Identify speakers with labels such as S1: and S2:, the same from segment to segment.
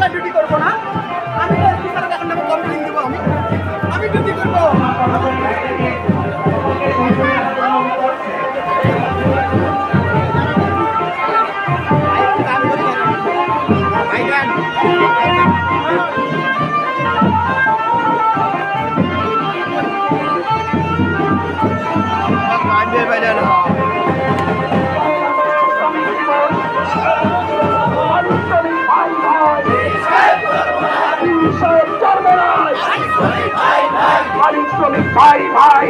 S1: আমরা ডিউটি করবো না, আমি এখন কমপ্লেন দেবো, আমি ডিউটি করবো।
S2: ভাই ভাই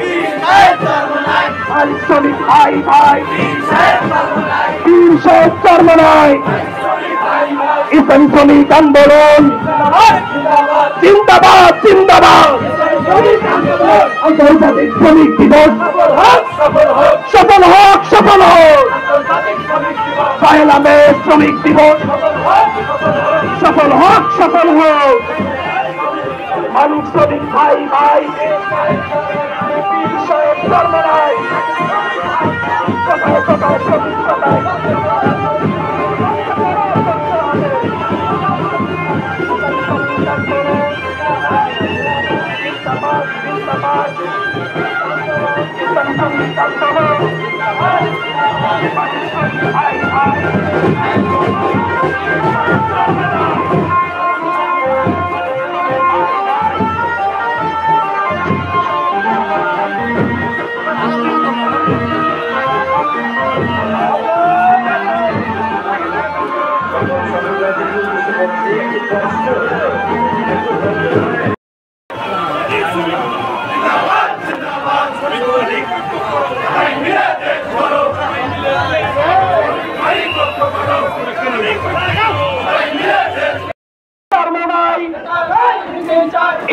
S2: শ্রমিক ভাই ভাই চরমনায় ইসলামী শ্রমিক আন্দোলন জিন্দাবাদ জিন্দাবাদ। আন্তর্জাতিক শ্রমিক দিবস সফল হোক সফল হোক। পয়লা মে শ্রমিক দিবস সফল হোক সফল হোক। মানুষ শ্রমিক ভাই ভাই চরমনায় কোথায় কোথায় শ্রমিক কোথায়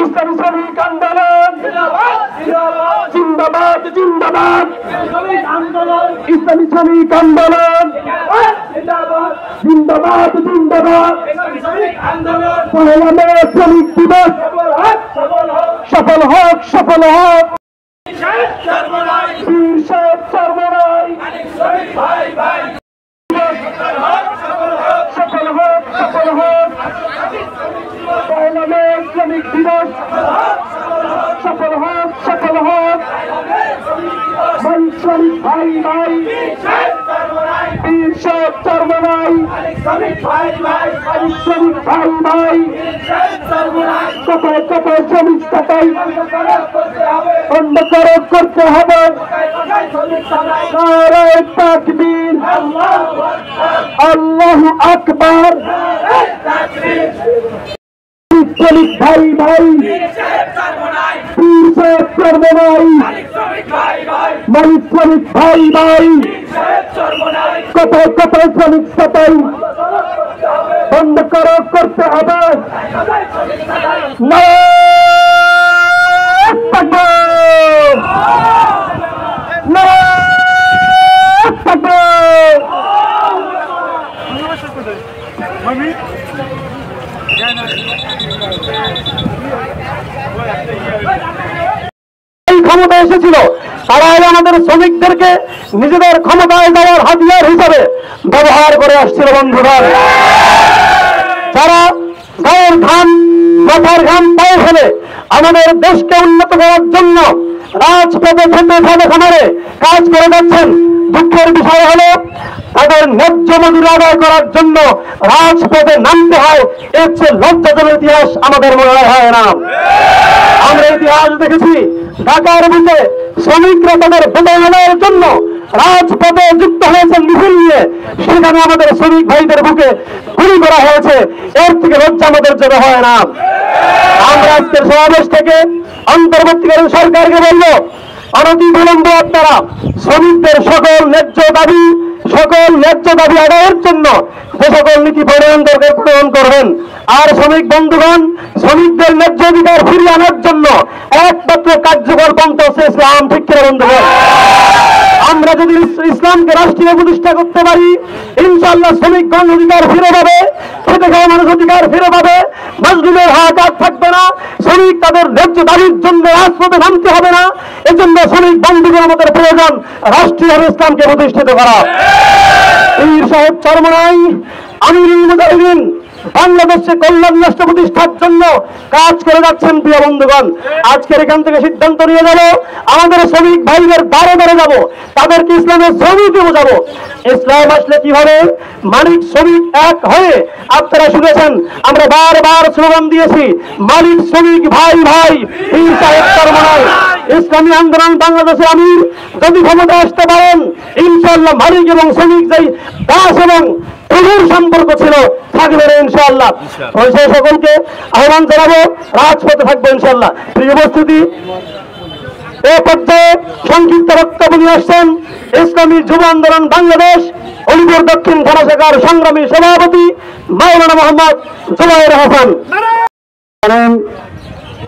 S2: ইসলামী শ্রমিক আন্দোলন জিন্দাবাদ জিন্দাবাদ। ইসলামী শ্রমিক আন্দোলন জিন্দাবাদ জিন্দাবাদ। পয়লা মে শ্রমিক দিবস সফল হোক সফল হোক। সফল হোক সফল হোক। পয়লা মে শ্রমিক দিবস সফল হোক সফল হোক। শ্রমিক ভাই ভাই চরমনায় শ্রমিক ভাই ভাই কোথায় কোথায় শ্রমিক কোথায় বন্ধ করে করতে হবে। নারায়ে তাকবীর আল্লাহু আকবার। শ্রমিক ভাই ভাই চরমনায় মালিক শ্রমিক ভাই ভাই কোথায় কোথায় শ্রমিক কোথায় বন্ধ করে করতে হবে। ক্ষমতা এসেছিল তারা আমাদের শ্রমিকদেরকে নিজেদের ক্ষমতায় দেওয়ার হাতিয়ার হিসাবে ব্যবহার করে আসছিল। বন্ধুরা, যারা গায়ের ঘাম মাথার ঘাম পায়ে ফেলে আমাদের দেশকে উন্নত করার জন্য রাজপথে খেতে খাবে খামারে কাজ করে যাচ্ছেন, দুঃখের বিষয় হলো তাদের ন্যায্য মজুরি আদায় করার জন্য রাজপথে নামতে হয়। এর চেয়ে লজ্জাজনক ইতিহাস আমাদের মনে হয় না। আমরা ইতিহাস দেখেছি, ঢাকার বুকে শ্রমিকরা তাদের বেতন আদায়ের জন্য রাজপথে যুক্ত হয়েছেন মিছিল নিয়ে, সেখানে আমাদের শ্রমিক ভাইদের বুকে গুলি করা হয়েছে। এর থেকে লজ্জা আমাদের জন্য হয় না। আমরা আজকের সমাবেশ থেকে অন্তর্বর্তীকালীন সরকারকে বলব, অনতি বিলম্বে আপনারা শ্রমিকদের সকল ন্যায্য দাবি আদায়ের জন্য যে সকল নীতি প্রণয়ন করবেন। আর শ্রমিক বন্ধুগণ, শ্রমিকদের ন্যায্য অধিকার ফিরিয়ে আনার জন্য একমাত্র কার্যকর পন্থা হচ্ছে ইসলাম। ঠিক কিনা বন্ধুগণ? আমরা যদি ইসলামকে রাষ্ট্রীয় প্রতিষ্ঠা করতে পারি, ইনশাআল্লাহ শ্রমিকগণ অধিকার ফিরে পাবে, খেটে খাওয়া মানুষ অধিকার ফিরে পাবে, মজলুমের হাহাকার থাকবে না, শ্রমিক তাদের ন্যায্য দাবির জন্য রাজপথে নামতে হবে না। এজন্য শ্রমিক বন্ধুগণ আমাদের প্রয়োজন রাষ্ট্রীয়ভাবে ইসলামকে প্রতিষ্ঠিত করা। পীর সাহেব চরমনাই আমিরুল মুজাহিদিন বাংলাদেশে কল্যাণ রাষ্ট্র প্রতিষ্ঠার জন্য কাজ করে যাচ্ছেন প্রিয় বন্ধুগণ। আজকের এখান থেকে সিদ্ধান্ত নিয়ে যাব, আমাদের শ্রমিক ভাইদের দ্বারে দ্বারে যাব, তাদেরকে ইসলামের শ্রমিককে বোঝাবো। ইসলাম আসলে কি হবে? মালিক শ্রমিক এক হয়ে, আপনারা শুনেছেন আমরা বারবার স্লোগান দিয়েছি, মালিক শ্রমিক ভাই ভাই, হিংসা একটার নয়। ইসলামী আন্দোলন বাংলাদেশে আমির যদি ক্ষমতা আসতে পারেন, ইনশাআল্লাহ মালিক এবং শ্রমিক যেই দাস এবং প্রভুর সম্পর্ক ছিল থাকবে না ইনশাআল্লাহ। সেই সকলকে আহ্বান জানাবো, রাজপথে থাকবো ইনশাআল্লাহ। প্রিয় উপস্থিতি, এ পর্যায়ে সংক্ষিপ্ত বক্তব্য নিয়ে আসছেন ইসলামী যুব আন্দোলন বাংলাদেশ অলিপুর দক্ষিণ থানা শাখার সংগ্রামী সভাপতি মাওলানা মোহাম্মদ জুবায়ের হাসান।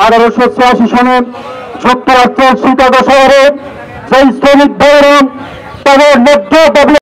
S2: 1886 সনে যুক্তরাষ্ট্রের শিকাগো শহরে সেই শ্রমিক ভাইয়েরা তাদের ন্যায্য দাবি